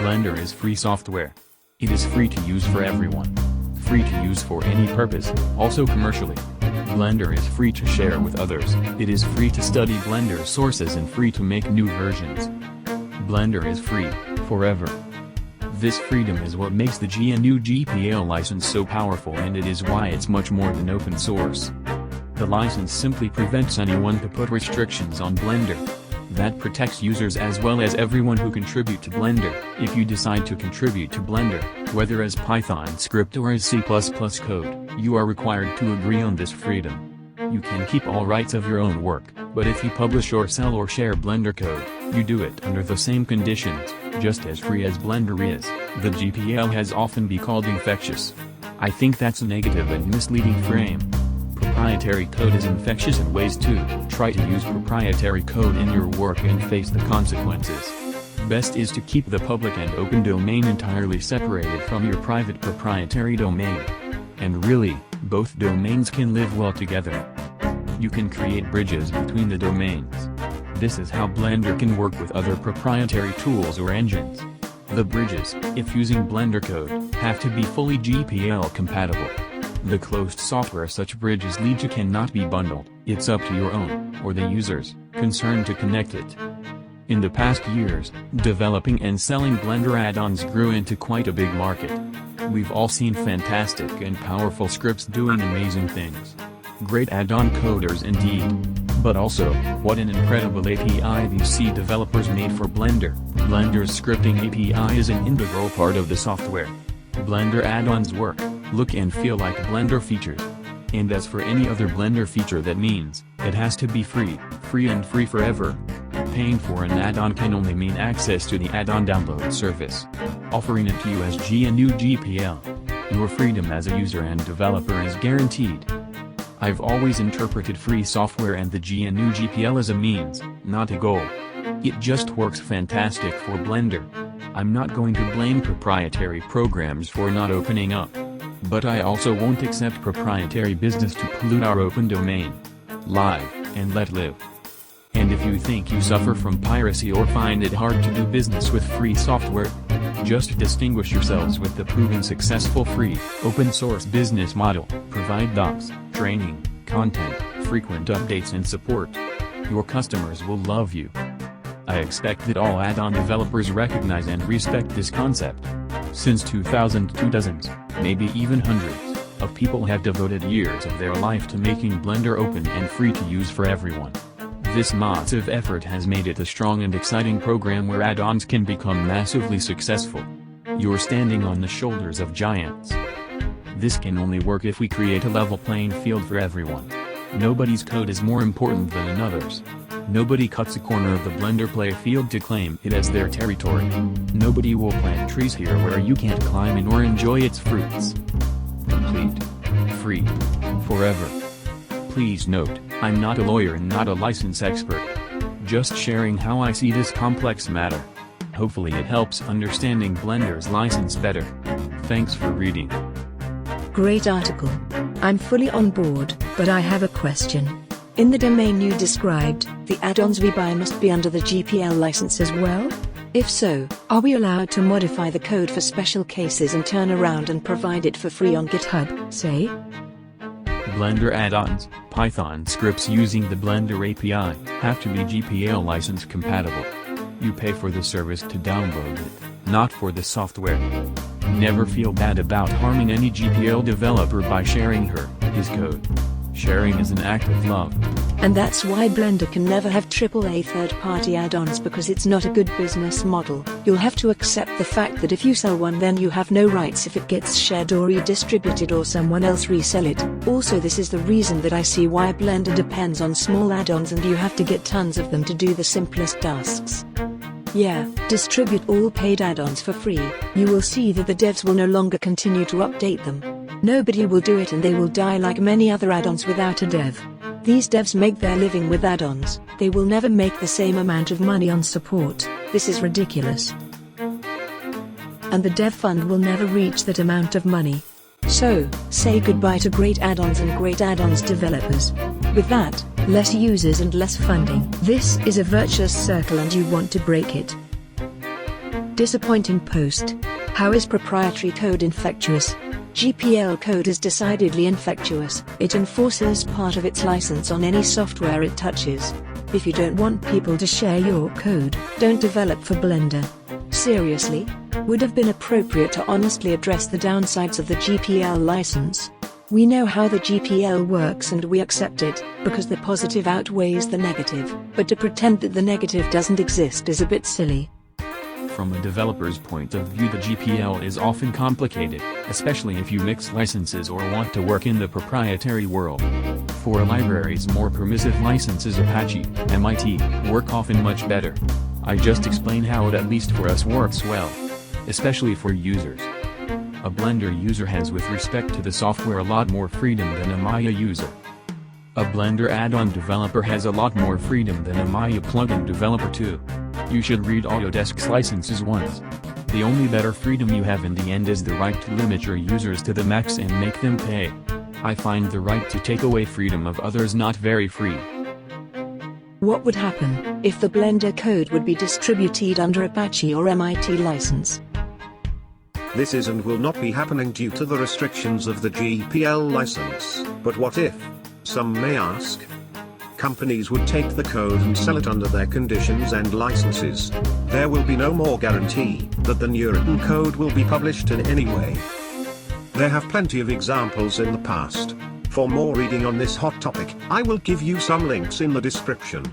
Blender is free software. It is free to use for everyone. Free to use for any purpose, also commercially. Blender is free to share with others. It is free to study Blender sources and free to make new versions. Blender is free, forever. This freedom is what makes the GNU GPL license so powerful, and it is why it's much more than open source. The license simply prevents anyone to put restrictions on Blender. That protects users as well as everyone who contribute to Blender. If you decide to contribute to Blender, whether as Python script or as C++ code, you are required to agree on this freedom. You can keep all rights of your own work, but if you publish or sell or share Blender code, you do it under the same conditions, just as free as Blender is. The GPL has often been called infectious. I think that's a negative and misleading frame. Proprietary code is infectious in ways too. Try to use proprietary code in your work and face the consequences. Best is to keep the public and open domain entirely separated from your private proprietary domain. And really, both domains can live well together. You can create bridges between the domains. This is how Blender can work with other proprietary tools or engines. The bridges, if using Blender code, have to be fully GPL compatible. The closed software such bridges lead to cannot be bundled. It's up to your own, or the users, concerned to connect it. In the past years, developing and selling Blender add-ons grew into quite a big market. We've all seen fantastic and powerful scripts doing amazing things. Great add-on coders indeed. But also, what an incredible API these C developers made for Blender. Blender's scripting API is an integral part of the software. Blender add-ons work, look and feel like Blender features. And as for any other Blender feature, that means, it has to be free and free forever. Paying for an add-on can only mean access to the add-on download service. Offering it to you as GNU GPL. Your freedom as a user and developer is guaranteed. I've always interpreted free software and the GNU GPL as a means, not a goal. It just works fantastic for Blender. I'm not going to blame proprietary programs for not opening up. But I also won't accept proprietary business to pollute our open domain. Live, and let live. And if you think you suffer from piracy or find it hard to do business with free software, just distinguish yourselves with the proven successful free, open source business model. Provide docs, training, content, frequent updates and support. Your customers will love you. I expect that all add-on developers recognize and respect this concept. Since 2002, dozens, maybe even hundreds, of people have devoted years of their life to making Blender open and free to use for everyone. This massive effort has made it a strong and exciting program where add-ons can become massively successful. You're standing on the shoulders of giants. This can only work if we create a level playing field for everyone. Nobody's code is more important than another's. Nobody cuts a corner of the Blender play field to claim it as their territory. Nobody will plant trees here where you can't climb in or enjoy its fruits. Complete. Free. Forever. Please note, I'm not a lawyer and not a license expert. Just sharing how I see this complex matter. Hopefully it helps understanding Blender's license better. Thanks for reading. Great article. I'm fully on board, but I have a question. In the domain you described, the add-ons we buy must be under the GPL license as well? If so, are we allowed to modify the code for special cases and turn around and provide it for free on GitHub, say? Blender add-ons, Python scripts using the Blender API, have to be GPL license compatible. You pay for the service to download it, not for the software. Never feel bad about harming any GPL developer by sharing his code. Sharing is an act of love. And that's why Blender can never have AAA third-party add-ons, because it's not a good business model. You'll have to accept the fact that if you sell one, then you have no rights if it gets shared or redistributed or someone else resell it. Also, this is the reason that I see why Blender depends on small add-ons and you have to get tons of them to do the simplest tasks. Yeah, distribute all paid add-ons for free. You will see that the devs will no longer continue to update them. Nobody will do it and they will die like many other add-ons without a dev. These devs make their living with add-ons. They will never make the same amount of money on support. This is ridiculous. and the dev fund will never reach that amount of money. So, say goodbye to great add-ons and great add-ons developers. With that, less users and less funding. This is a virtuous circle and you want to break it. Disappointing post. How is proprietary code infectious? GPL code is decidedly infectious. It enforces part of its license on any software it touches. If you don't want people to share your code, don't develop for Blender. Seriously? Would have been appropriate to honestly address the downsides of the GPL license. We know how the GPL works and we accept it, because the positive outweighs the negative, but to pretend that the negative doesn't exist is a bit silly. From a developer's point of view, the GPL is often complicated, especially if you mix licenses or want to work in the proprietary world. For libraries, more permissive licenses Apache, MIT, work often much better. I just explained how it at least for us works well. Especially for users. A Blender user has with respect to the software a lot more freedom than a Maya user. A Blender add-on developer has a lot more freedom than a Maya plugin developer too. You should read Autodesk's licenses once. The only better freedom you have in the end is the right to limit your users to the max and make them pay. I find the right to take away freedom of others not very free. What would happen if the Blender code would be distributed under Apache or MIT license? This is and will not be happening due to the restrictions of the GPL license. But what if? Some may ask. Companies would take the code and sell it under their conditions and licenses. There will be no more guarantee that the new written code will be published in any way. There have plenty of examples in the past. For more reading on this hot topic, I will give you some links in the description.